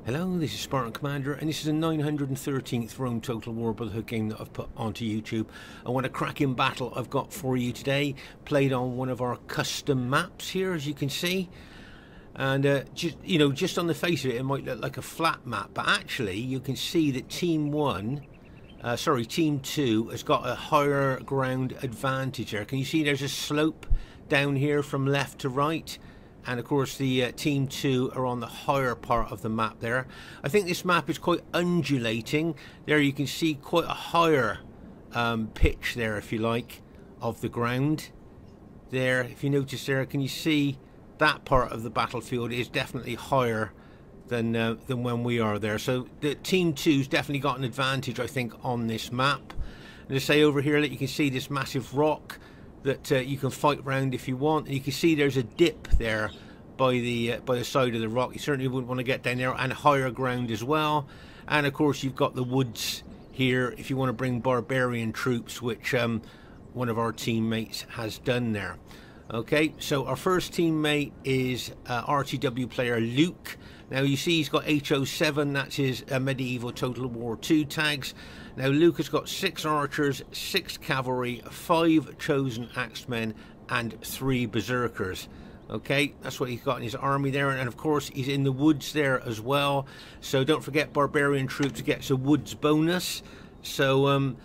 Hello, this is Spartan Commander, and this is a 913th Rome Total War Brotherhood game that I've put onto YouTube. I want a cracking battle I've got for you today, played on one of our custom maps here, as you can see. And just on the face of it, it might look like a flat map, but actually you can see that Team 2 has got a higher ground advantage there. Can you see there's a slope down here from left to right? And of course the Team 2 are on the higher part of the map there. I think this map is quite undulating. There you can see quite a higher pitch there, if you like, of the ground. There, if you notice there, can you see that part of the battlefield is definitely higher than when we are there. So the Team 2's definitely got an advantage, I think, on this map. And to say over here that you can see this massive rock that you can fight round if you want, and you can see there's a dip there by the side of the rock. You certainly wouldn't want to get down there, and higher ground as well. And of course you've got the woods here if you want to bring barbarian troops, which one of our teammates has done there. Okay, so our first teammate is RTW player Luke. Now you see he's got HO7, that's his medieval Total War 2 tags. Now Luke has got 6 archers, 6 cavalry, 5 chosen axemen and 3 berserkers. Okay, that's what he's got in his army there, and of course he's in the woods there as well. So don't forget, barbarian troops gets a woods bonus. So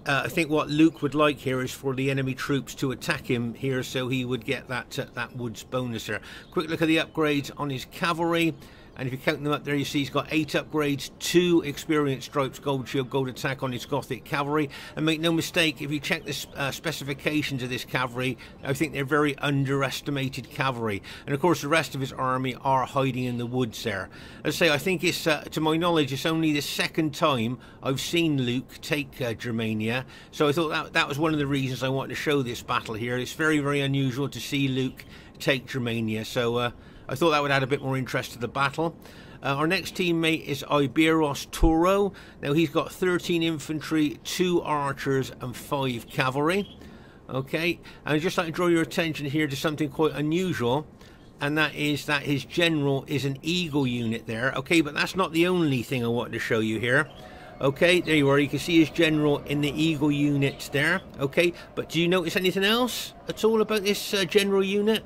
I think what Luke would like here is for the enemy troops to attack him here, so he would get that woods bonus there. Quick look at the upgrades on his cavalry, and if you count them up there, you see he's got 8 upgrades, 2 experience stripes, gold shield, gold attack on his Gothic cavalry. And make no mistake, if you check the specifications of this cavalry, I think they're very underestimated cavalry. And of course the rest of his army are hiding in the woods there. As I say, I think it's, to my knowledge, it's only the second time I've seen Luke take Germania. So I thought that was one of the reasons I wanted to show this battle here. It's very, very unusual to see Luke take Germania. So I thought that would add a bit more interest to the battle. Our next teammate is Iberos Touro. Now he's got 13 infantry, 2 archers and 5 cavalry. Okay, and I'd just like to draw your attention here to something quite unusual, and that is that his general is an eagle unit there. Okay, but that's not the only thing I wanted to show you here. Okay, there you are, you can see his general in the eagle units there. Okay, but do you notice anything else at all about this general unit?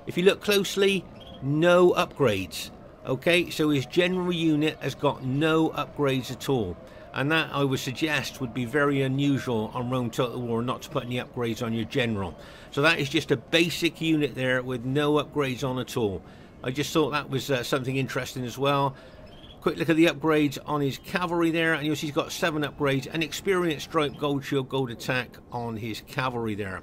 If you look closely, no upgrades. Okay, so his general unit has got no upgrades at all, and that I would suggest would be very unusual on Rome Total War, not to put any upgrades on your general. So that is just a basic unit there with no upgrades on at all. I just thought that was something interesting as well. Quick look at the upgrades on his cavalry there, and you'll see he's got 7 upgrades, an experience stripe, gold shield, gold attack on his cavalry there.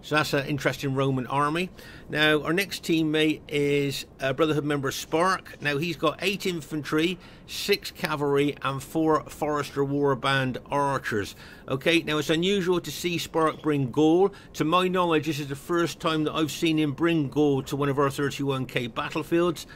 So that's an interesting Roman army. Now our next teammate is Brotherhood member Spark. Now he's got 8 infantry, 6 cavalry and 4 Forester Warband archers. Okay, now it's unusual to see Spark bring Gaul. To my knowledge, this is the first time that I've seen him bring Gaul to one of our 31k battlefields.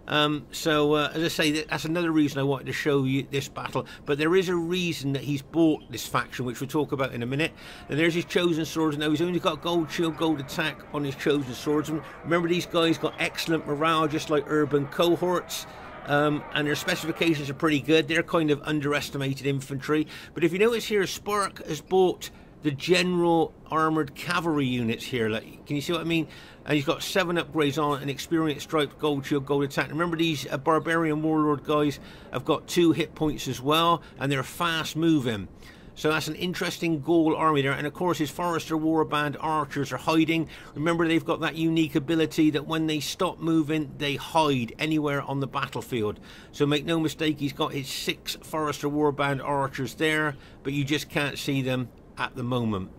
As I say, that's another reason I wanted to show you this battle. But there is a reason that he's bought this faction, which we'll talk about in a minute. And there's his chosen swordsman. Now he's only got gold shield, gold attack on his chosen swordsman. Remember, these guys got excellent morale, just like urban cohorts. And their specifications are pretty good. They're kind of underestimated infantry. But if you notice here, Spark has bought the general armoured cavalry units here. Like, can you see what I mean? And he's got 7 upgrades on it, an experience striped, gold shield, gold attack. Remember, these barbarian warlord guys have got 2 hit points as well, and they're fast moving. So that's an interesting Gaul army there. And of course his Forester Warband archers are hiding. Remember, they've got that unique ability that when they stop moving, they hide anywhere on the battlefield. So make no mistake, he's got his 6 Forester Warband archers there, but you just can't see them at the moment.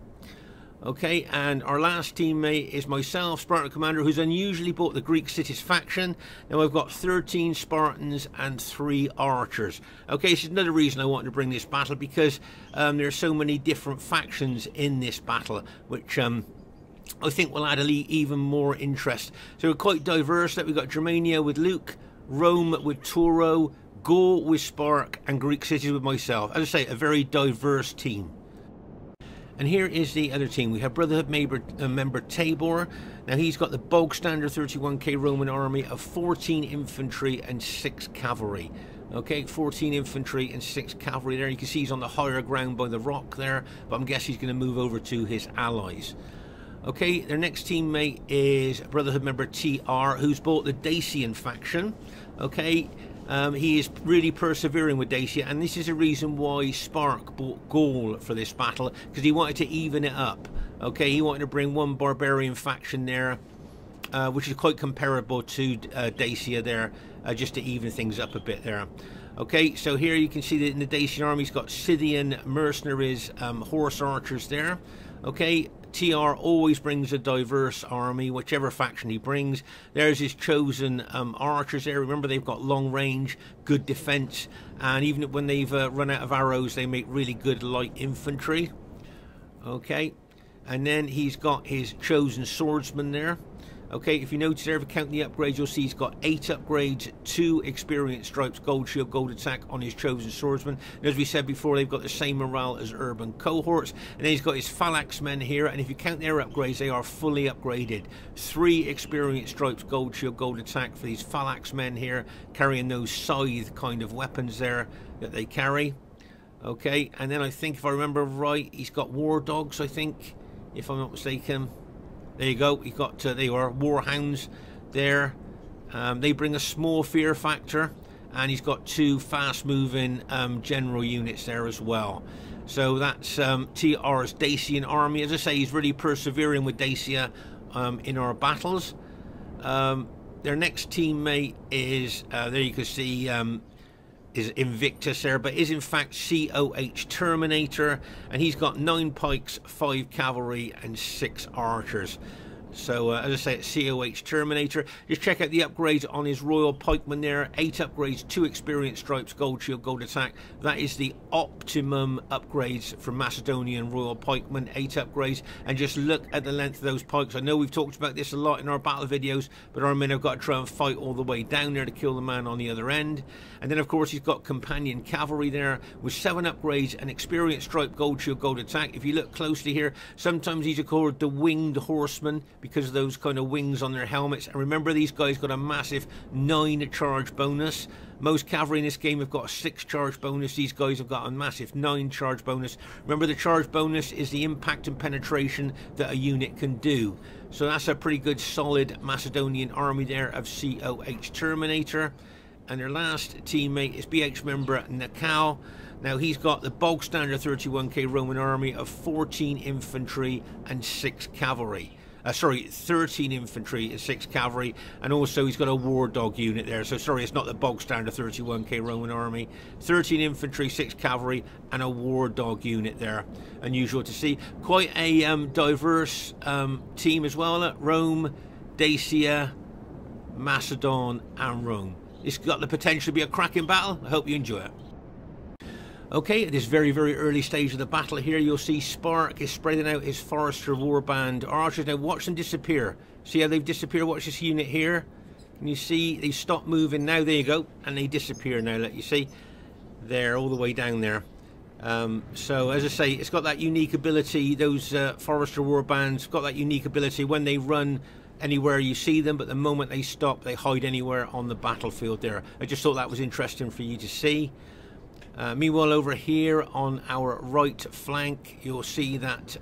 Okay, and our last teammate is myself, Spartan Commander, who's unusually bought the Greek cities faction. Now I've got 13 Spartans and 3 archers. Okay, this is another reason I wanted to bring this battle, because there are so many different factions in this battle, which I think will add even more interest. So we're quite diverse. That we've got Germania with Luke, Rome with Touro, Gaul with Spark, and Greek cities with myself. As I say, a very diverse team. And here is the other team. We have Brotherhood member Tabor. Now he's got the bog standard 31k Roman army of 14 infantry and 6 cavalry. Okay, 14 infantry and 6 cavalry there. You can see he's on the higher ground by the rock there, but I'm guessing he's going to move over to his allies. Okay, their next teammate is Brotherhood member TR, who's bought the Dacian faction. Okay, he is really persevering with Dacia, and this is a reason why Spark bought Gaul for this battle, because he wanted to even it up. Okay, he wanted to bring one barbarian faction there, which is quite comparable to Dacia there, just to even things up a bit there. Okay, so here you can see that in the Dacian army he's got Scythian mercenaries, horse archers there. Okay, TR always brings a diverse army, whichever faction he brings. There's his chosen archers there. Remember, they've got long range, good defense, and even when they've run out of arrows, they make really good light infantry. Okay, and then he's got his chosen swordsman there. Okay, if you notice there, if you count the upgrades, you'll see he's got 8 upgrades, 2 experience stripes, gold shield, gold attack on his chosen swordsman. And as we said before, they've got the same morale as urban cohorts. And then he's got his phalanx men here, and if you count their upgrades, they are fully upgraded. 3 experience stripes, gold shield, gold attack for these phalanx men here, carrying those scythe kind of weapons there that they carry. Okay, and then I think, if I remember right, he's got war dogs, I think, if I'm not mistaken. There you go, you've got, they are warhounds there. They bring a small fear factor, and he's got 2 fast-moving general units there as well. So that's TR's Dacian army. As I say, he's really persevering with Dacia in our battles. Their next teammate is, there you can see, is Invictus there, but is in fact COH Terminator, and he's got 9 pikes, 5 cavalry and 6 archers. So as I say, it's COH Terminator. Just check out the upgrades on his Royal Pikeman there. 8 upgrades, 2 experience stripes, gold shield, gold attack. That is the optimum upgrades for Macedonian Royal Pikeman. 8 upgrades, and just look at the length of those pikes. I know we've talked about this a lot in our battle videos, but our men have got to try and fight all the way down there to kill the man on the other end. And then of course he's got companion cavalry there with 7 upgrades, and experience stripe, gold shield, gold attack. If you look closely here, sometimes these are called the winged horsemen because of those kind of wings on their helmets. And remember, these guys got a massive 9 charge bonus. Most cavalry in this game have got a 6 charge bonus. These guys have got a massive 9 charge bonus. Remember, the charge bonus is the impact and penetration that a unit can do. So that's a pretty good solid Macedonian army there of COH Terminator. And their last teammate is BH member Naacal. Now he's got the bog standard 31k Roman army of 14 infantry and 6 cavalry. 13 infantry and 6 cavalry, and also he's got a war dog unit there. So sorry, it's not the bog standard 31k Roman army. 13 infantry, 6 cavalry, and a war dog unit there. Unusual to see. Quite a diverse team as well. Rome, Dacia, Macedon, and Rome. It's got the potential to be a cracking battle. I hope you enjoy it. Okay, at this very, very early stage of the battle here, you'll see Spark is spreading out his Forester Warband archers. Now watch them disappear. See how they've disappeared? Watch this unit here. Can you see they stop moving now? There you go. And they disappear now, let you see. There, all the way down there. So as I say, it's got that unique ability. Those Forester Warbands got that unique ability. When they run anywhere you see them, but the moment they stop, they hide anywhere on the battlefield there. I just thought that was interesting for you to see. Meanwhile, over here on our right flank, you'll see that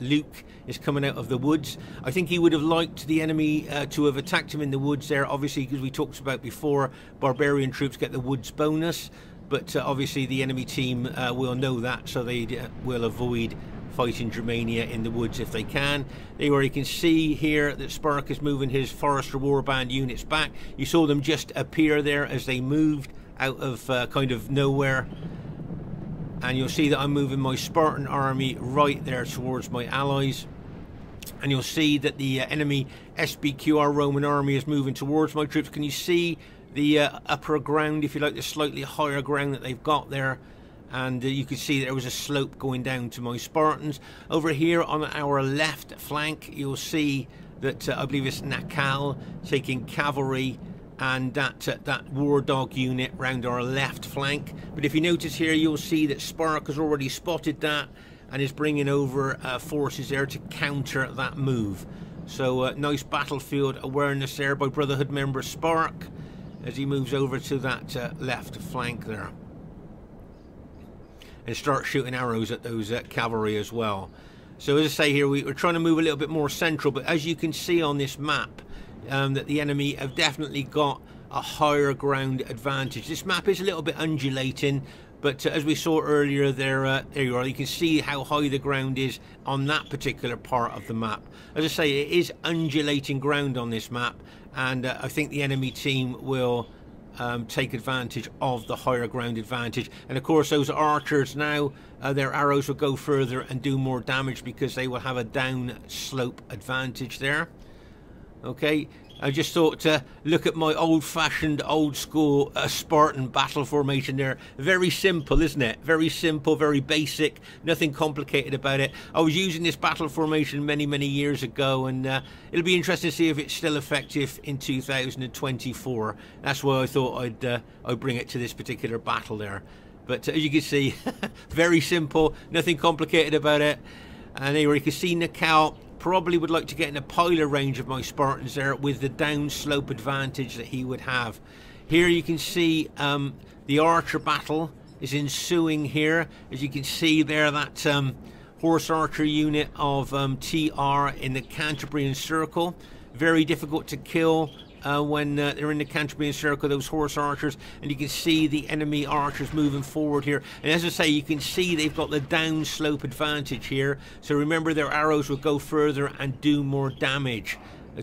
Luke is coming out of the woods. I think he would have liked the enemy to have attacked him in the woods there, obviously, because we talked about before, barbarian troops get the woods bonus, but obviously the enemy team will know that, so they will avoid fighting Germania in the woods if they can. There you can see here that Spark is moving his Forester Warband units back. You saw them just appear there as they moved out of kind of nowhere, and you'll see that I'm moving my Spartan army right there towards my allies, and you'll see that the enemy SBQR Roman army is moving towards my troops. Can you see the upper ground, if you like, the slightly higher ground that they've got there? And you can see there was a slope going down to my Spartans. Over here on our left flank, you'll see that I believe it's Naacal taking cavalry and that war dog unit round our left flank. But if you notice here, you'll see that Spark has already spotted that, and is bringing over forces there to counter that move. So nice battlefield awareness there by Brotherhood member Spark as he moves over to that left flank there and starts shooting arrows at those cavalry as well. So as I say here, we're trying to move a little bit more central, but as you can see on this map, that the enemy have definitely got a higher ground advantage. This map is a little bit undulating, but as we saw earlier there you are, you can see how high the ground is on that particular part of the map. As I say, it is undulating ground on this map, and I think the enemy team will take advantage of the higher ground advantage. And of course those archers now, their arrows will go further and do more damage because they will have a down slope advantage there. Okay, I just thought to look at my old-fashioned, old-school Spartan battle formation there. Very simple, isn't it? Very simple, very basic, nothing complicated about it. I was using this battle formation many, many years ago, and it'll be interesting to see if it's still effective in 2024. That's why I thought I'd bring it to this particular battle there. But as you can see, very simple, nothing complicated about it. And anyway, you can see Naacal probably would like to get in a piler range of my Spartans there with the down slope advantage that he would have. Here you can see the archer battle is ensuing here. As you can see there, that horse archer unit of TR in the Cantabrian Circle. Very difficult to kill when they're in the Cantabrian Circle, those horse archers, and you can see the enemy archers moving forward here. And as I say, you can see they've got the down slope advantage here, so remember their arrows will go further and do more damage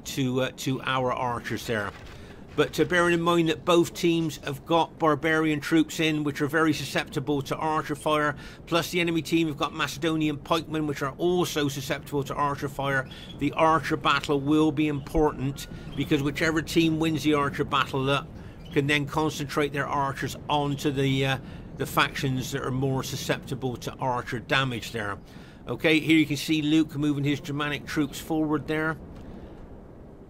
to our archers there. But bearing in mind that both teams have got barbarian troops in, which are very susceptible to archer fire, plus the enemy team have got Macedonian pikemen, which are also susceptible to archer fire, the archer battle will be important, because whichever team wins the archer battle up can then concentrate their archers onto the factions that are more susceptible to archer damage there. Okay, here you can see Luke moving his Germanic troops forward there.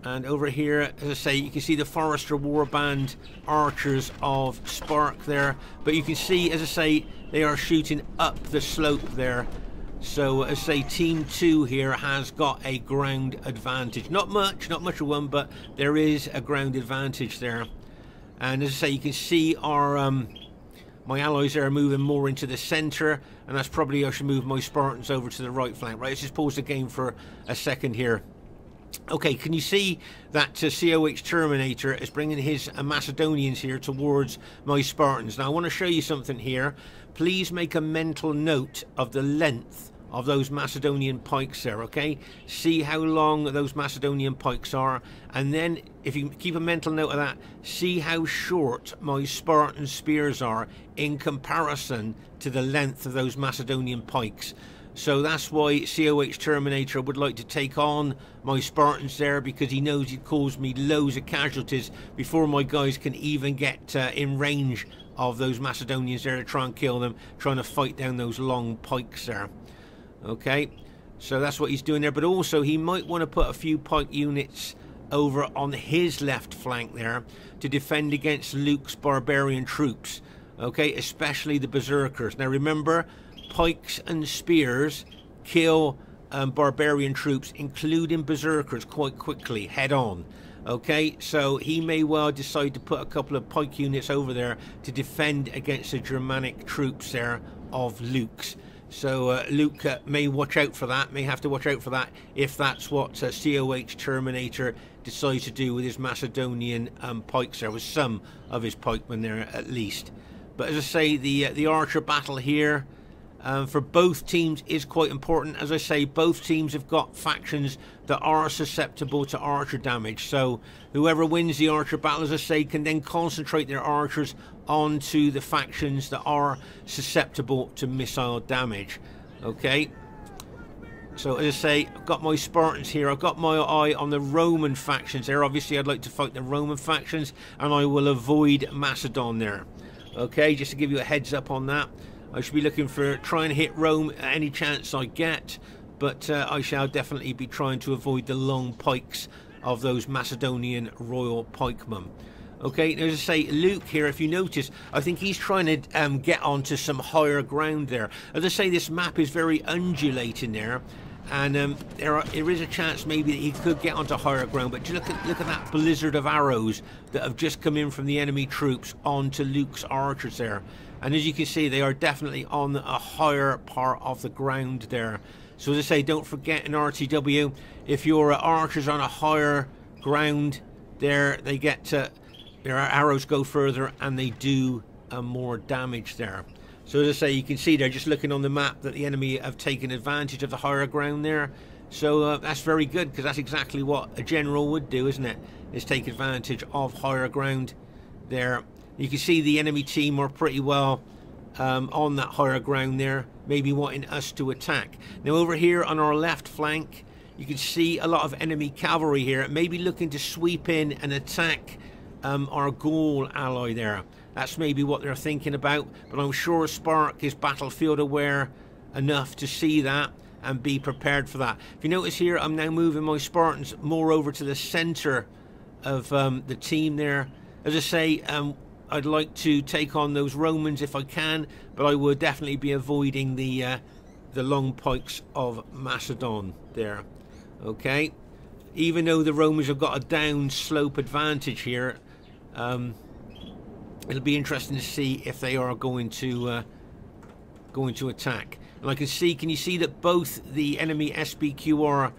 And over here, as I say, you can see the Forester Warband archers of Spark there. But you can see, as I say, they are shooting up the slope there. So, as I say, Team 2 here has got a ground advantage. Not much of one, but there is a ground advantage there. And as I say, you can see our my allies are moving more into the centre. And that's probably, I should move my Spartans over to the right flank. Right, let's just pause the game for a second here. Okay, can you see that COH Terminator is bringing his Macedonians here towards my Spartans? Now, I want to show you something here. Please make a mental note of the length of those Macedonian pikes there, okay? See how long those Macedonian pikes are, and then if you keep a mental note of that, see how short my Spartan spears are in comparison to the length of those Macedonian pikes. So that's why COH Terminator would like to take on my Spartans there, because he knows he'd cause me loads of casualties before my guys can even get in range of those Macedonians there to try and kill them, trying to fight down those long pikes there. Okay, so that's what he's doing there. But also he might want to put a few pike units over on his left flank there to defend against Luke's barbarian troops. Okay, especially the berserkers. Now remember, pikes and spears kill barbarian troops, including berserkers, quite quickly, head on. Okay, so he may well decide to put a couple of pike units over there to defend against the Germanic troops there of Luke's. So Luke may watch out for that, may have to watch out for that if that's what COH Terminator decides to do with his Macedonian pikes there, with some of his pikemen there at least. But as I say, the archer battle here for both teams is quite important. As I say, both teams have got factions that are susceptible to archer damage. So whoever wins the archer battle, as I say, can then concentrate their archers onto the factions that are susceptible to missile damage. Okay. So as I say, I've got my Spartans here. I've got my eye on the Roman factions there. Obviously, I'd like to fight the Roman factions, and I will avoid Macedon there. Okay, just to give you a heads up on that. I should be looking for trying to hit Rome at any chance I get, but I shall definitely be trying to avoid the long pikes of those Macedonian royal pikemen. Okay, as I say, Luke here, if you notice, I think he's trying to get onto some higher ground there. As I say, this map is very undulating there, and there is a chance maybe that he could get onto higher ground. But look at that blizzard of arrows that have just come in from the enemy troops onto Luke's archers there. And as you can see, they are definitely on a higher part of the ground there. So as I say, don't forget in RTW, if your archers on a higher ground there, they get to... their arrows go further and they do more damage there. So as I say, you can see there, just looking on the map, that the enemy have taken advantage of the higher ground there. So that's very good, because that's exactly what a general would do, isn't it? Is take advantage of higher ground there. You can see the enemy team are pretty well on that higher ground there, maybe wanting us to attack. Now over here on our left flank, you can see a lot of enemy cavalry here, maybe looking to sweep in and attack our Gaul ally there. That's maybe what they're thinking about, but I'm sure Spark is battlefield aware enough to see that and be prepared for that. If you notice here, I'm now moving my Spartans more over to the center of the team there. As I say, I'd like to take on those Romans if I can, but I would definitely be avoiding the long pikes of Macedon there. Okay, even though the Romans have got a down slope advantage here, it'll be interesting to see if they are going to attack. And I can see, can you see that both the enemy SPQR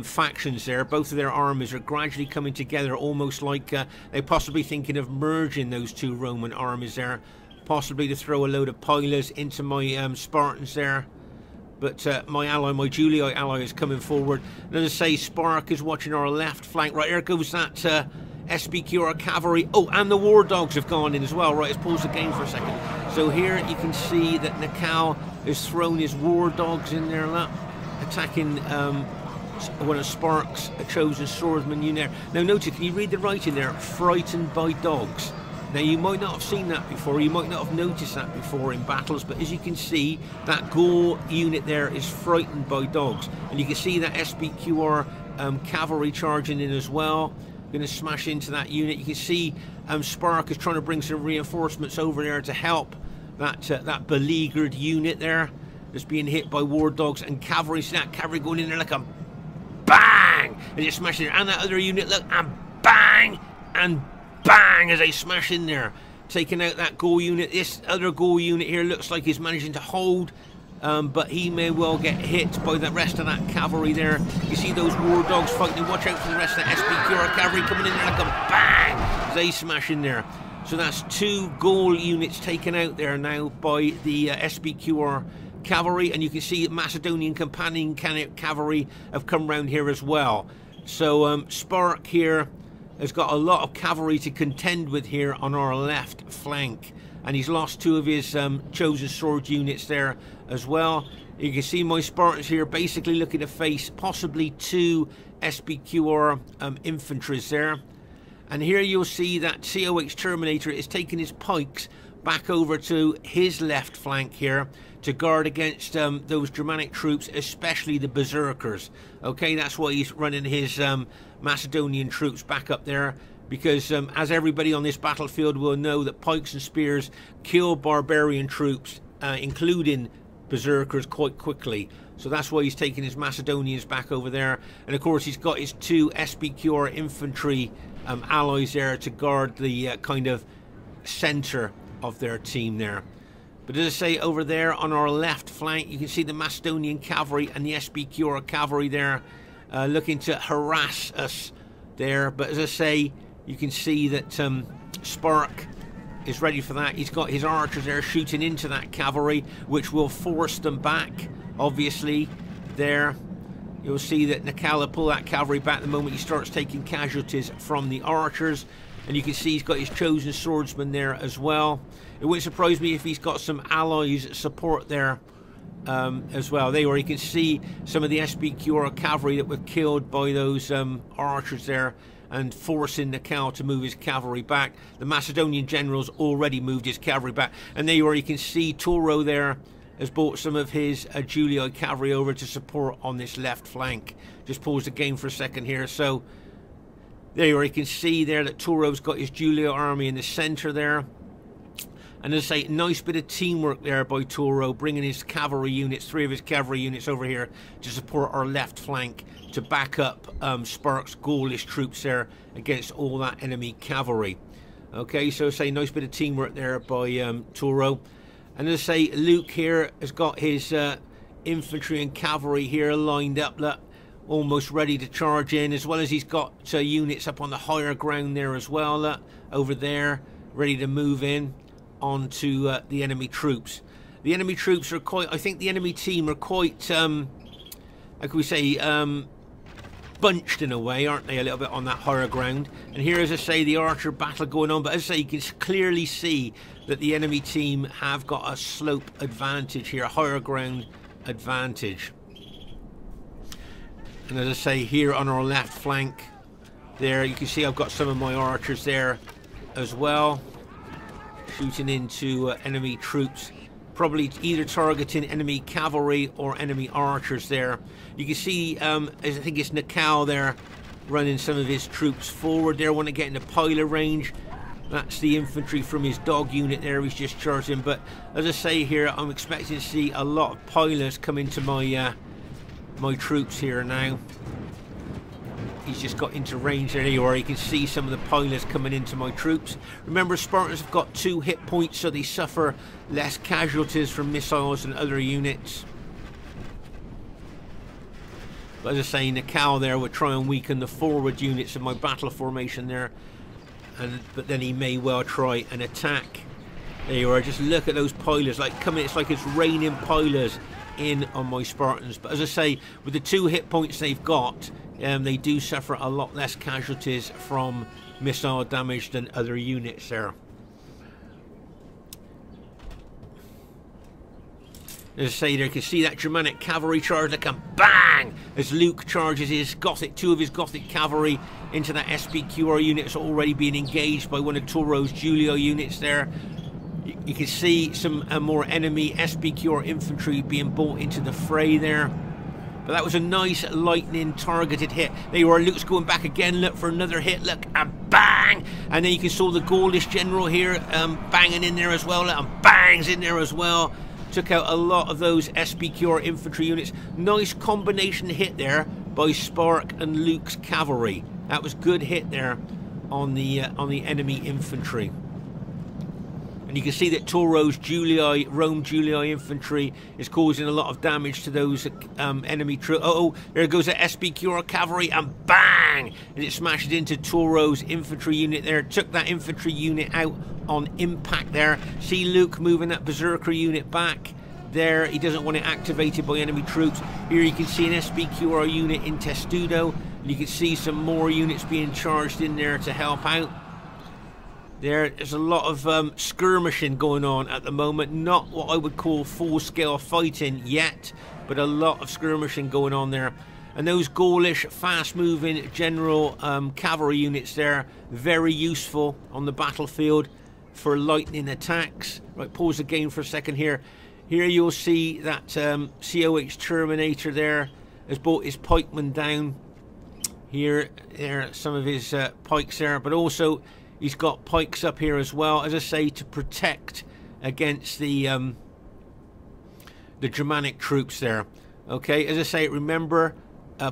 factions there, both of their armies are gradually coming together, almost like they're possibly thinking of merging those two Roman armies there, possibly to throw a load of pilers into my Spartans there. But my ally, my Julii ally, is coming forward. And as I say, Spark is watching our left flank. Right, here goes that SPQR cavalry. Oh, and the war dogs have gone in as well. Right, let's pause the game for a second. So here you can see that Naacal has thrown his war dogs in there, look, attacking one of Spark's chosen swordsman unit. Now notice, can you read the writing there? Frightened by dogs. Now you might not have seen that before, you might not have noticed that before in battles, but as you can see, that Gaul unit there is frightened by dogs. And you can see that SPQR cavalry charging in as well. Going to smash into that unit. You can see Spark is trying to bring some reinforcements over there to help that beleaguered unit there that's being hit by war dogs and cavalry. See that cavalry going in there like a bang, and just smashing there. And that other unit, look, and bang, and bang, as they smash in there, taking out that Gaul unit. This other Gaul unit here looks like he's managing to hold, but he may well get hit by the rest of that cavalry there. You see those war dogs fighting. Watch out for the rest of that SPQR cavalry coming in there like a bang, as they smash in there. So that's two Gaul units taken out there now by the SPQR cavalry, and you can see Macedonian companion cavalry have come round here as well. So Spark here has got a lot of cavalry to contend with here on our left flank, and he's lost two of his chosen sword units there as well. You can see my Spartans here basically looking to face possibly two SPQR infantries there. And here you'll see that COH Terminator is taking his pikes back over to his left flank here to guard against those Germanic troops, especially the berserkers. Okay, that's why he's running his Macedonian troops back up there, because as everybody on this battlefield will know, that pikes and spears kill barbarian troops, including berserkers, quite quickly. So that's why he's taking his Macedonians back over there. And of course he's got his two SPQR infantry allies there to guard the kind of center of their team there. But as I say, over there on our left flank, you can see the Macedonian cavalry and the SPQR cavalry there looking to harass us there. But as I say, you can see that Spark is ready for that. He's got his archers there shooting into that cavalry, which will force them back, obviously. There you'll see that Naacal will pull that cavalry back the moment he starts taking casualties from the archers. And you can see he's got his chosen swordsman there as well. It wouldn't surprise me if he's got some allies support there as well. There, where you can see some of the SPQR cavalry that were killed by those archers there, and forcing Naacal to move his cavalry back. The Macedonian general's already moved his cavalry back. And there, where you can see Touro there has brought some of his Julii cavalry over to support on this left flank. Just pause the game for a second here. So There you can see there that Touro's got his Giulio army in the centre there. And as I say, nice bit of teamwork there by Touro, bringing his cavalry units, 3 of his cavalry units over here to support our left flank, to back up Spark's Gaulish troops there against all that enemy cavalry. Okay, so say nice bit of teamwork there by Touro. And as I say, Luke here has got his infantry and cavalry here lined up, look, almost ready to charge in, as well as he's got units up on the higher ground there as well, look, over there, ready to move in onto the enemy troops. The enemy troops are quite, I think the enemy team are quite, how can we say, bunched in a way, aren't they, a little bit on that higher ground. And here, as I say, the archer battle going on, but as I say, you can clearly see that the enemy team have got a slope advantage here, a higher ground advantage. And as I say, here on our left flank there, you can see I've got some of my archers there as well, shooting into enemy troops, probably either targeting enemy cavalry or enemy archers there. You can see, I think it's Naacal there, running some of his troops forward there, want to get into piler range. That's the infantry from his dog unit there he's just charging. But as I say here, I'm expecting to see a lot of pilers come into my my troops here now. He's just got into range there. You can see some of the pilers coming into my troops. Remember, Spartans have got 2 hit points, so they suffer less casualties from missiles than other units. But as I say, Naacal there would try and weaken the forward units of my battle formation there. But then he may well try an attack. There you are, just look at those pilers, like coming, it's like it's raining pilers in on my Spartans. But as I say, with the 2 hit points they've got, they do suffer a lot less casualties from missile damage than other units there. As I say, there you can see that Germanic cavalry charge, like a bang, as Luke charges his Gothic, 2 of his Gothic cavalry into that SPQR unit that's already being engaged by one of Touro's Giulio units there. You can see some more enemy SPQR infantry being brought into the fray there. But that was a nice lightning targeted hit. There you are, Luke's going back again, look for another hit, look, and bang! And then you can see the Gaulish general here banging in there as well, look, and bangs in there as well. Took out a lot of those SPQR infantry units. Nice combination hit there by Spark and Luke's cavalry. That was good hit there on the enemy infantry. And you can see that Touro's Rome Giulii infantry is causing a lot of damage to those enemy troops. Oh, there goes the SPQR cavalry, and bang! And it smashed into Touro's infantry unit there. Took that infantry unit out on impact there. See Luke moving that berserker unit back there. He doesn't want it activated by enemy troops. Here you can see an SPQR unit in Testudo. And you can see some more units being charged in there to help out. There's a lot of skirmishing going on at the moment. Not what I would call full-scale fighting yet, but a lot of skirmishing going on there. And those Gaulish fast-moving general cavalry units there, very useful on the battlefield for lightning attacks. Right, pause the game for a second here. Here you'll see that COH Terminator there has brought his pikemen down. Here, there, some of his pikes there, but also he's got pikes up here as well, as I say, to protect against the Germanic troops there. Okay, as I say, remember,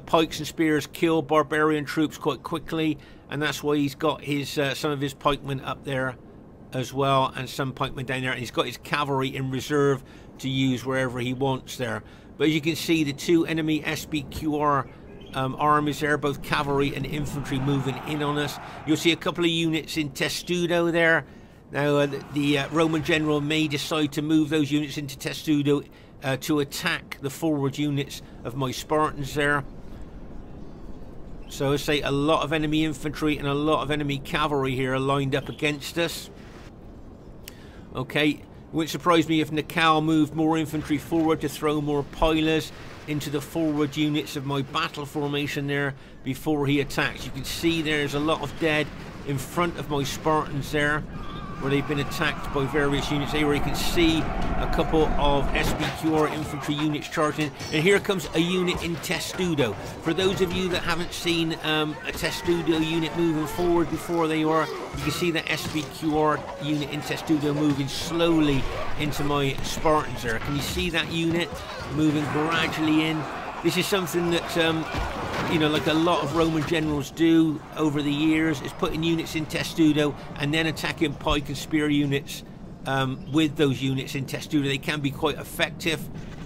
pikes and spears kill barbarian troops quite quickly, and that's why he's got his some of his pikemen up there as well, and some pikemen down there, and he's got his cavalry in reserve to use wherever he wants there. But as you can see, the 2 enemy SPQR armies there, both cavalry and infantry, moving in on us. You'll see a couple of units in Testudo there. Now the Roman general may decide to move those units into Testudo to attack the forward units of my Spartans there. So I say a lot of enemy infantry and a lot of enemy cavalry here are lined up against us. Okay, it wouldn't surprise me if Naacal moved more infantry forward to throw more pilers into the forward units of my battle formation there before he attacks. You can see there's a lot of dead in front of my Spartans there. where they've been attacked by various units there, where you can see a couple of SPQR infantry units charging. And here comes a unit in Testudo. For those of you that haven't seen a Testudo unit moving forward before, you can see that SPQR unit in Testudo moving slowly into my Spartans there. Can you see that unit moving gradually in? This is something that, you know, like a lot of Roman generals do over the years, is putting units in Testudo and then attacking pike and spear units with those units in Testudo. They can be quite effective.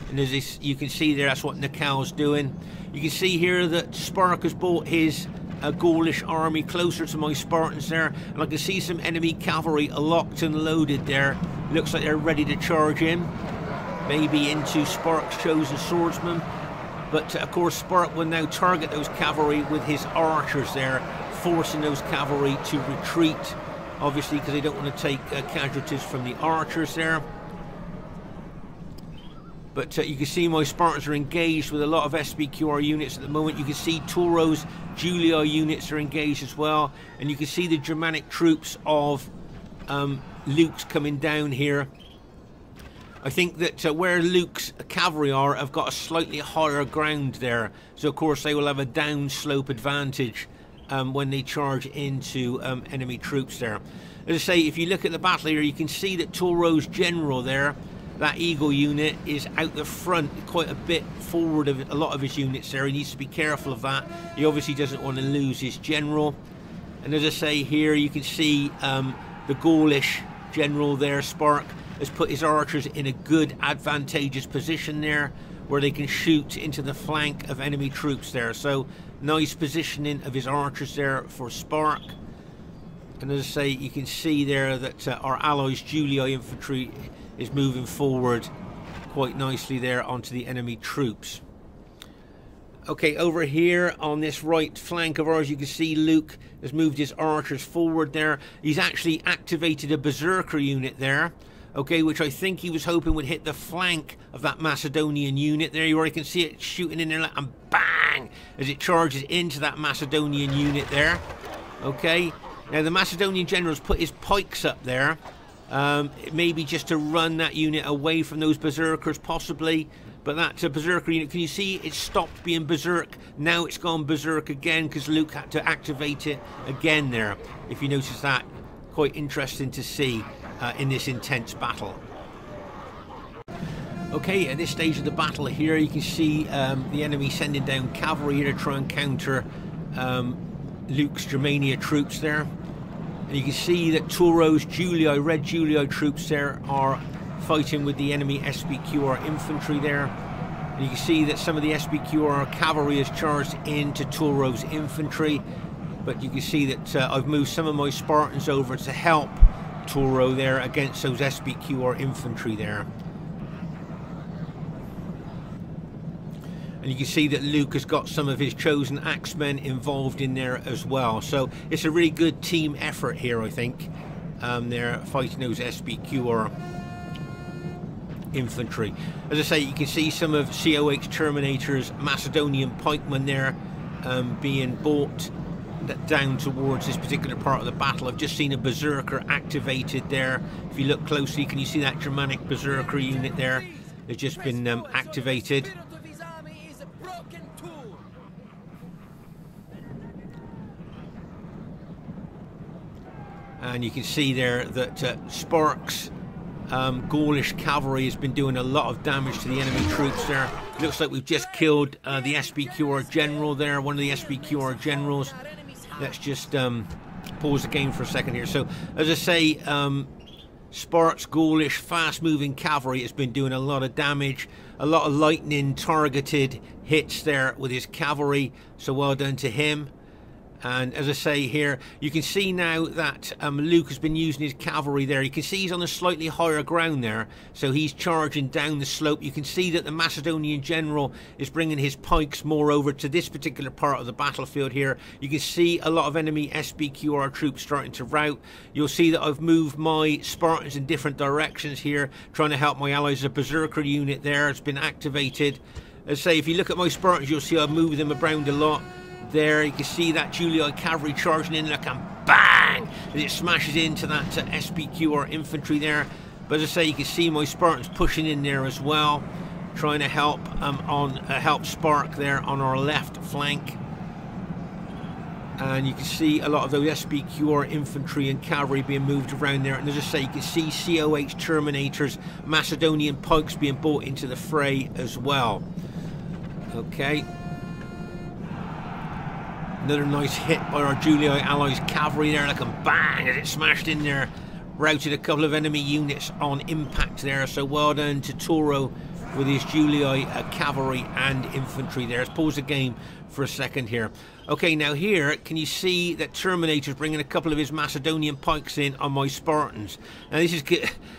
And as this, you can see there, that's what Naacal's doing. You can see here that Spark has brought his Gaulish army closer to my Spartans there. And I can see some enemy cavalry locked and loaded there. Looks like they're ready to charge in. Maybe into Spark's chosen swordsman. But of course Spark will now target those cavalry with his archers there, forcing those cavalry to retreat, obviously because they don't want to take casualties from the archers there. But you can see my Spartans are engaged with a lot of SPQR units at the moment. You can see Touro's Julii units are engaged as well, and you can see the Germanic troops of Luke's coming down here. I think that where Luke's cavalry are, have got a slightly higher ground there, so of course they will have a downslope advantage when they charge into enemy troops there. As I say, if you look at the battle here, you can see that Touro's general there, that Eagle unit, is out the front quite a bit forward of a lot of his units there. He needs to be careful of that. He obviously doesn't want to lose his general. And as I say here, you can see the Gaulish general there, Spark, has put his archers in a good advantageous position there, where they can shoot into the flank of enemy troops there. So nice positioning of his archers there for Spark. And as I say, you can see there that our allies' Julii infantry is moving forward quite nicely there onto the enemy troops. Okay, over here on this right flank of ours, you can see Luke has moved his archers forward there. He's actually activated a berserker unit there, okay, which I think he was hoping would hit the flank of that Macedonian unit there. You already can see it shooting in there, and bang, as it charges into that Macedonian unit there. Okay, now the Macedonian general's put his pikes up there, maybe just to run that unit away from those berserkers possibly. But that berserker unit, can you see it stopped being berserk? Now it's gone berserk again because Luke had to activate it again there. If you notice that, quite interesting to see in this intense battle. Okay, at this stage of the battle here, you can see the enemy sending down cavalry here to try and counter Luke's Germania troops there. And you can see that Touro's Julii, red Julii troops there, are fighting with the enemy SPQR infantry there. And you can see that some of the SPQR cavalry has charged into Touro's infantry. But you can see that I've moved some of my Spartans over to help Touro there against those SPQR infantry there. And you can see that Luke has got some of his chosen axemen involved in there as well. So it's a really good team effort here, I think. They're fighting those SPQR infantry. As I say, you can see some of COH Terminator's Macedonian pikemen there being brought down towards this particular part of the battle. I've just seen a berserker activated there. If you look closely, can you see that Germanic berserker unit there? It's just been activated. And you can see there that Spark's Gaulish cavalry has been doing a lot of damage to the enemy troops there. Looks like we've just killed the SPQR general there, one of the SPQR generals. Let's just pause the game for a second here. So, as I say, Spark's Gaulish fast-moving cavalry has been doing a lot of damage. A lot of lightning-targeted hits there with his cavalry. So well done to him. And as I say here, you can see now that Luke has been using his cavalry there. You can see he's on a slightly higher ground there, so he's charging down the slope. You can see that the Macedonian general is bringing his pikes more over to this particular part of the battlefield here. You can see a lot of enemy SPQR troops starting to rout. You'll see that I've moved my Spartans in different directions here, trying to help my allies. A berserker unit there has been activated. As I say, if you look at my Spartans, you'll see I've moved them around a lot. there. You can see that Julii cavalry charging in like a bang as it smashes into that SPQR infantry there. But as I say, you can see my Spartans pushing in there as well, trying to help help Spark there on our left flank. And you can see a lot of those SPQR infantry and cavalry being moved around there. And as I say, you can see COH Terminators, Macedonian pikes being brought into the fray as well. Okay. Another nice hit by our Julii allies cavalry there, like a bang as it smashed in there. Routed a couple of enemy units on impact there. So well done to Touro with his Julii cavalry and infantry there. Let's pause the game for a second here. Okay, now here, can you see that Terminator's bringing a couple of his Macedonian pikes in on my Spartans? Now this is,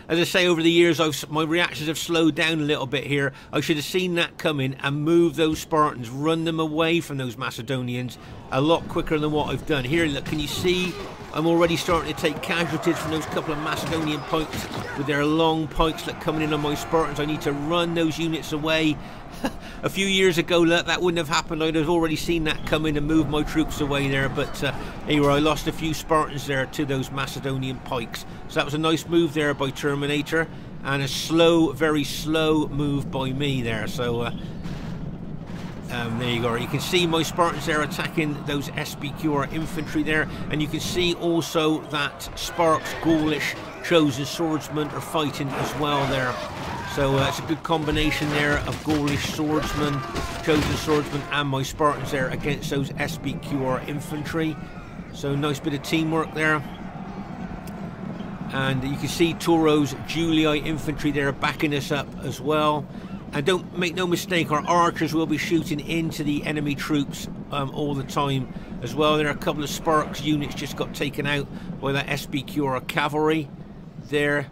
as I say, over the years, my reactions have slowed down a little bit here. I should have seen that coming and moved those Spartans, run them away from those Macedonians a lot quicker than what I've done. Here, look, can you see I'm already starting to take casualties from those couple of Macedonian pikes with their long pikes that coming in on my Spartans. I need to run those units away. A few years ago, look, that wouldn't have happened. I'd have already seen that coming and moved my troops away there. But anyway, I lost a few Spartans there to those Macedonian pikes. So that was a nice move there by Terminator, and a slow, very slow move by me there. So there you go. You can see my Spartans there attacking those SPQR infantry there, and you can see also that Spark's Gaulish chosen swordsmen are fighting as well there. So it's a good combination there of Gaulish swordsmen, chosen swordsmen, and my Spartans there against those SPQR infantry. So nice bit of teamwork there. And you can see Touro's Julii infantry there backing us up as well. And don't make no mistake, our archers will be shooting into the enemy troops all the time as well. There are a couple of Sparks units just got taken out by that SPQR cavalry there.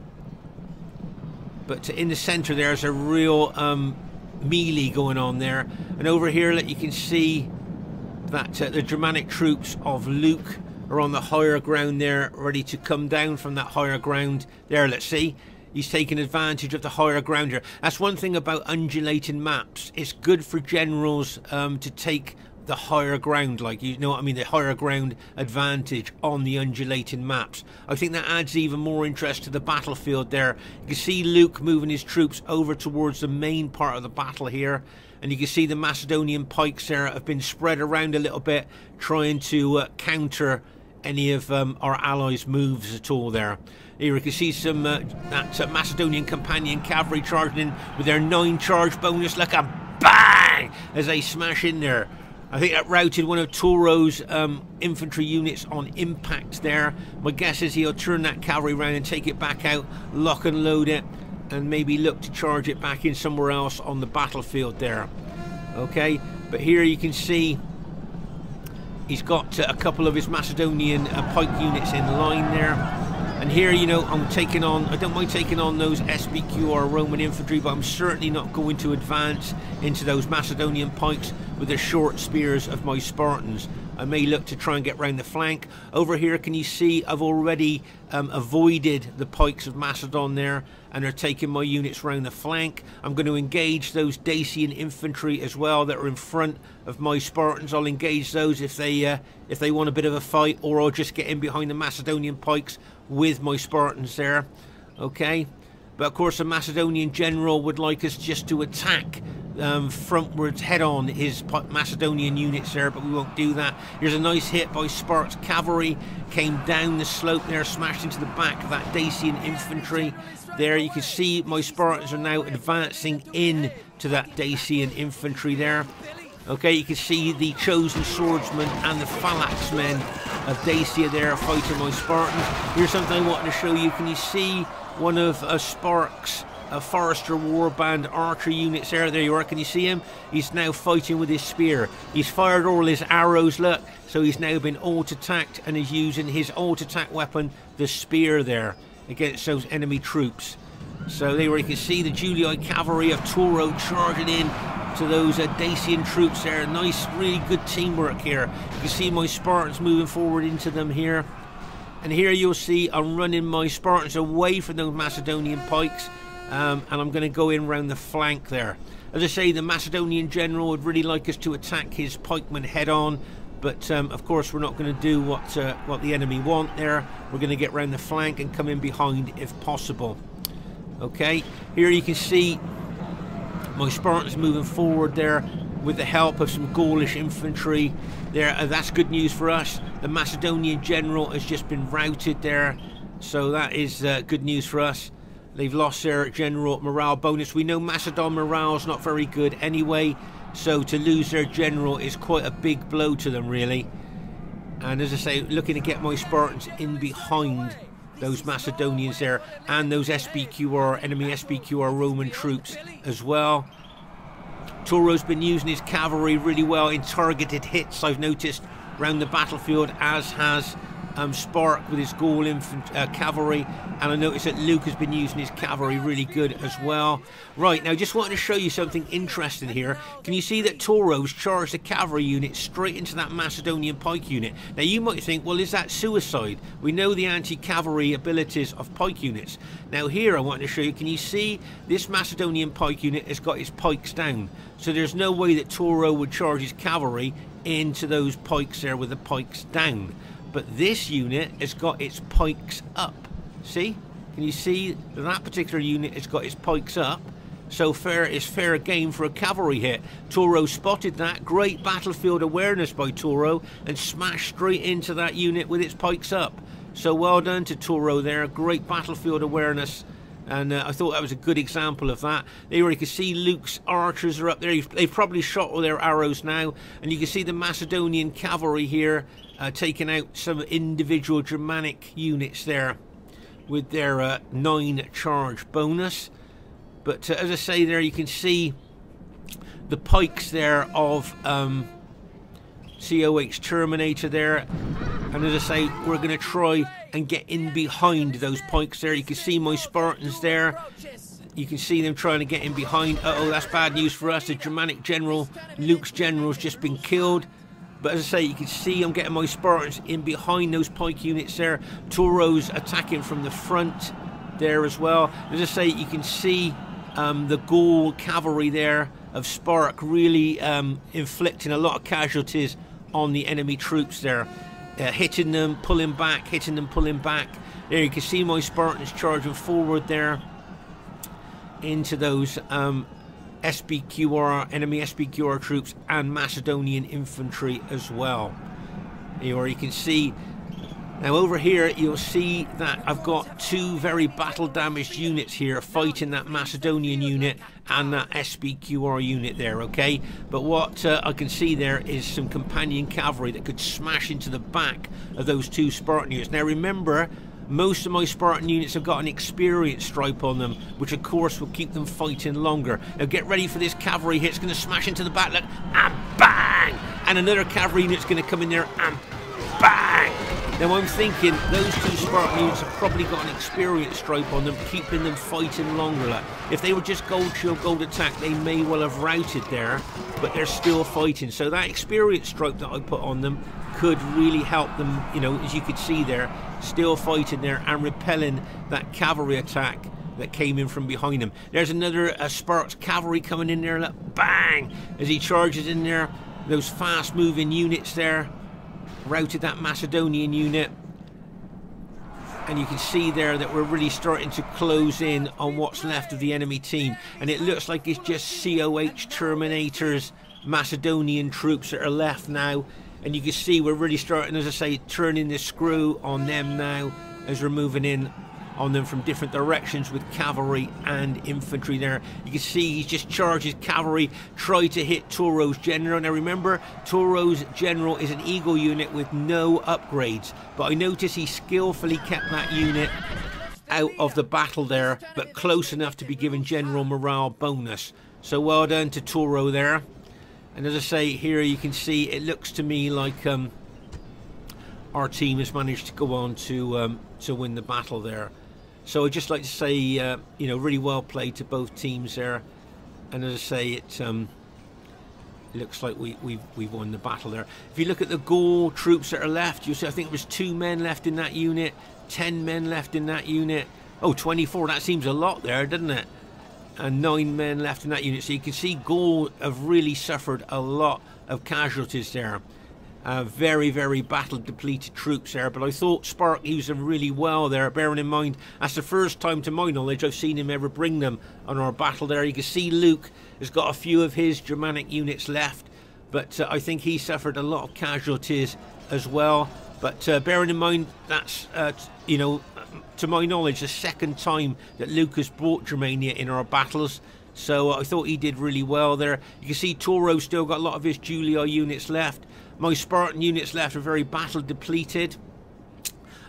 But in the centre there's a real melee going on there. And over here, you can see that the Germanic troops of Luke are on the higher ground there, ready to come down from that higher ground there. Let's see. He's taking advantage of the higher ground here. That's one thing about undulating maps. It's good for generals to take the higher ground, like, you know what I mean, the higher ground advantage on the undulating maps. I think that adds even more interest to the battlefield there. You can see Luke moving his troops over towards the main part of the battle here, and you can see the Macedonian pikes there have been spread around a little bit, trying to counter any of our allies' moves at all there. Here you can see some that Macedonian companion cavalry charging in with their 9 charge bonus, like a bang as they smash in there. I think that routed one of Touro's infantry units on impact there. My guess is he'll turn that cavalry around and take it back out, lock and load it, and maybe look to charge it back in somewhere else on the battlefield there. Okay, but here you can see he's got a couple of his Macedonian pike units in line there. And here, you know, I don't mind taking on those SPQR Roman infantry, but I'm certainly not going to advance into those Macedonian pikes with the short spears of my Spartans. I may look to try and get round the flank. Over here, can you see I've already avoided the pikes of Macedon there, and they're taking my units round the flank. I'm going to engage those Dacian infantry as well that are in front of my Spartans. I'll engage those if they want a bit of a fight, or I'll just get in behind the Macedonian pikes with my Spartans there. Okay, but of course the Macedonian general would like us just to attack frontwards, head on his Macedonian units there, but we won't do that. Here's a nice hit by Sparta's cavalry, came down the slope there, smashed into the back of that Dacian infantry there. You can see my Spartans are now advancing in to that Dacian infantry there. Okay, you can see the chosen swordsmen and the phalanx men of Dacia there fighting my Spartans. Here's something I wanted to show you. Can you see one of Spark's Forester Warband archer units there? There you are. Can you see him? He's now fighting with his spear. He's fired all his arrows, look. So he's now been alt-attacked and is using his alt-attack weapon, the spear there, against those enemy troops. So there you can see the Julii cavalry of Touro charging in to those Dacian troops there. Nice, really good teamwork here. You can see my Spartans moving forward into them here. And here you'll see I'm running my Spartans away from those Macedonian pikes. And I'm going to go in round the flank there. As I say, the Macedonian general would really like us to attack his pikemen head on. But of course we're not going to do what the enemy want there. We're going to get round the flank and come in behind if possible. Okay, here you can see my Spartans moving forward there with the help of some Gaulish infantry there. That's good news for us. The Macedonian general has just been routed there, so that is good news for us. They've lost their general morale bonus. We know Macedon morale's not very good anyway, so to lose their general is quite a big blow to them, really. And as I say, looking to get my Spartans in behind those Macedonians there, and those SPQR, enemy SPQR Roman troops as well. Touro's been using his cavalry really well in targeted hits, I've noticed, around the battlefield, as has Spark with his Gaul cavalry, and I noticed that Luke has been using his cavalry really good as well. Right, now just wanted to show you something interesting here. Can you see that Touro's charged the cavalry unit straight into that Macedonian pike unit? Now you might think, well, is that suicide? We know the anti-cavalry abilities of pike units. Now here I want to show you, can you see this Macedonian pike unit has got its pikes down? So there's no way that Touro would charge his cavalry into those pikes there with the pikes down. But this unit has got its pikes up. See? Can you see that particular unit has got its pikes up? So it's fair game for a cavalry hit. Touro spotted that. Great battlefield awareness by Touro and smashed straight into that unit with its pikes up. So well done to Touro there. Great battlefield awareness. And I thought that was a good example of that. There you can see Luke's archers are up there. They've probably shot all their arrows now. And you can see the Macedonian cavalry here taking out some individual Germanic units there with their 9 charge bonus. But as I say there, you can see the pikes there of COH Terminator there. And as I say, we're going to try and get in behind those pikes there. You can see my Spartans there. You can see them trying to get in behind. Uh-oh, that's bad news for us. The Germanic general, Luke's general, has just been killed. But as I say, you can see I'm getting my Spartans in behind those pike units there. Touro's attacking from the front there as well. As I say, you can see the Gaul cavalry there of Spark really inflicting a lot of casualties on the enemy troops there. Hitting them, pulling back, hitting them, pulling back. There you can see my Spartans charging forward there into those SPQR, enemy SPQR troops and Macedonian infantry as well. Or you can see, now over here you'll see that I've got 2 very battle damaged units here fighting that Macedonian unit and that SPQR unit there, okay? But what I can see there is some companion cavalry that could smash into the back of those 2 Spartan units. Now remember, most of my Spartan units have got an experience stripe on them, which of course will keep them fighting longer. Now get ready for this cavalry hit. It's going to smash into the back, look, and bang! And another cavalry unit's going to come in there and bang! Now I'm thinking those 2 Spartan units have probably got an experience stripe on them, keeping them fighting longer. Like, if they were just gold shield, gold attack, they may well have routed there, but they're still fighting. So that experience stripe that I put on them could really help them, you know, as you could see there, still fighting there and repelling that cavalry attack that came in from behind him. There's another Sparks cavalry coming in there, look, bang, as he charges in there. Those fast moving units there routed that Macedonian unit, and you can see there that we're really starting to close in on what's left of the enemy team, and it looks like it's just COH Terminators, Macedonian troops that are left now. And you can see we're really starting, as I say, turning the screw on them now as we're moving in on them from different directions with cavalry and infantry there. You can see he's just charged his cavalry, tried to hit Touro's general. Now remember, Touro's general is an Eagle unit with no upgrades, but I notice he skillfully kept that unit out of the battle there, but close enough to be given general morale bonus. So well done to Touro there. And as I say, here you can see it looks to me like our team has managed to go on to win the battle there. So I'd just like to say, you know, really well played to both teams there. And as I say, it looks like we've won the battle there. If you look at the Gaul troops that are left, you'll see I think there was 2 men left in that unit, 10 men left in that unit. Oh, 24, that seems a lot there, doesn't it? And 9 men left in that unit. So you can see Gaul have really suffered a lot of casualties there. Very, very battle depleted troops there, but I thought Spark used them really well there, bearing in mind that's the first time to my knowledge I've seen him ever bring them on our battle there. You can see Luke has got a few of his Germanic units left, but I think he suffered a lot of casualties as well. But bearing in mind that's you know, to my knowledge the second time that Luke has brought Germania in our battles, so I thought he did really well there. You can see Touro still got a lot of his Julii units left. My Spartan units left are very battle depleted.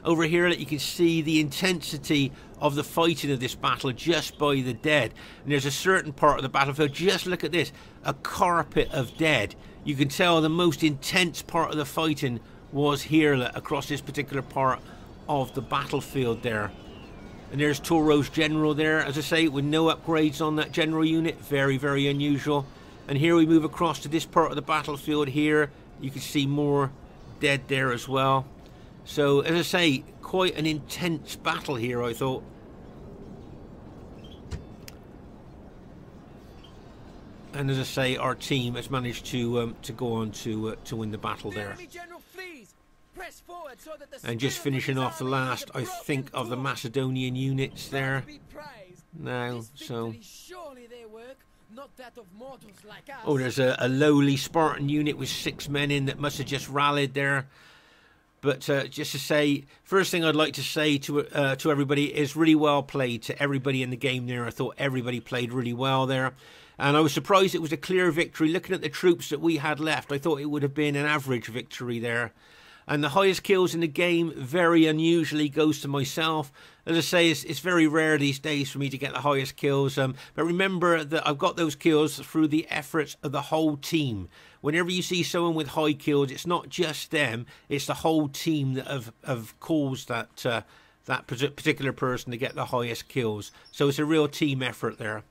Over here you can see the intensity of the fighting of this battle just by the dead. And there's a certain part of the battlefield, just look at this, a carpet of dead. You can tell the most intense part of the fighting was here across this particular part of the battlefield there. And there's Touro's general there, as I say, with no upgrades on that general unit. Very, very unusual. And here we move across to this part of the battlefield here. You can see more dead there as well. So, as I say, quite an intense battle here, I thought. And as I say, our team has managed to go on to win the battle there. And just finishing off the last, I think, of the Macedonian units there now. So, oh, there's a lowly Spartan unit with 6 men in that must have just rallied there. But just to say, first thing I'd like to say to everybody is really well played to everybody in the game there. I thought everybody played really well there. And I was surprised it was a clear victory. Looking at the troops that we had left, I thought it would have been an average victory there. And the highest kills in the game, very unusually, goes to myself. As I say, it's very rare these days for me to get the highest kills. But remember that I've got those kills through the efforts of the whole team. Whenever you see someone with high kills, it's not just them, it's the whole team that have caused that particular person to get the highest kills. So it's a real team effort there.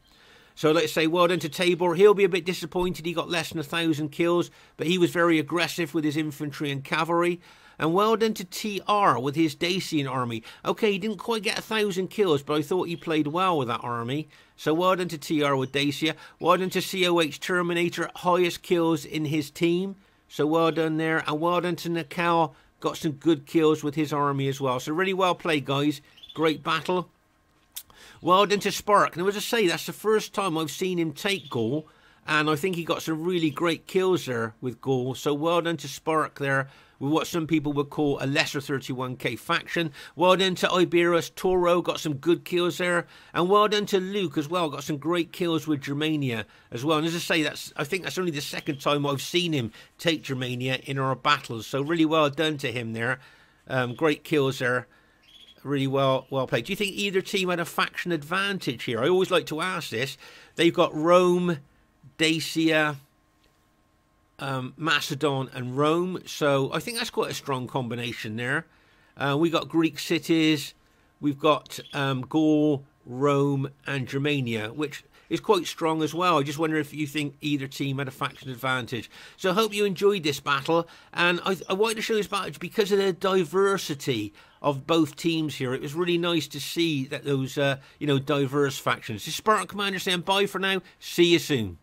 So let's say well done to Tabor. He'll be a bit disappointed he got less than 1,000 kills, but he was very aggressive with his infantry and cavalry. And well done to TR with his Dacian army. Okay, he didn't quite get 1,000 kills, but I thought he played well with that army. So well done to TR with Dacia. Well done to COH Terminator, highest kills in his team. So well done there. And well done to Naacal, got some good kills with his army as well. So really well played, guys. Great battle. Well done to Spark. Now, as I say, that's the first time I've seen him take Gaul, and I think he got some really great kills there with Gaul. So well done to Spark there with what some people would call a lesser 31k faction. Well done to Iberus. Touro got some good kills there, and well done to Luke as well. Got some great kills with Germania as well. And as I say, I think that's only the second time I've seen him take Germania in our battles. So really well done to him there. Great kills there. Really well played. Do you think either team had a faction advantage here? I always like to ask this. They've got Rome, Dacia, Macedon and Rome. So I think that's quite a strong combination there. We got Greek cities. We've got Gaul, Rome and Germania, which is quite strong as well. I just wonder if you think either team had a faction advantage. So I hope you enjoyed this battle, and I wanted to show this battle because of the diversity of both teams here. It was really nice to see that those you know, diverse factions. This is Spartan Commander saying bye for now. See you soon.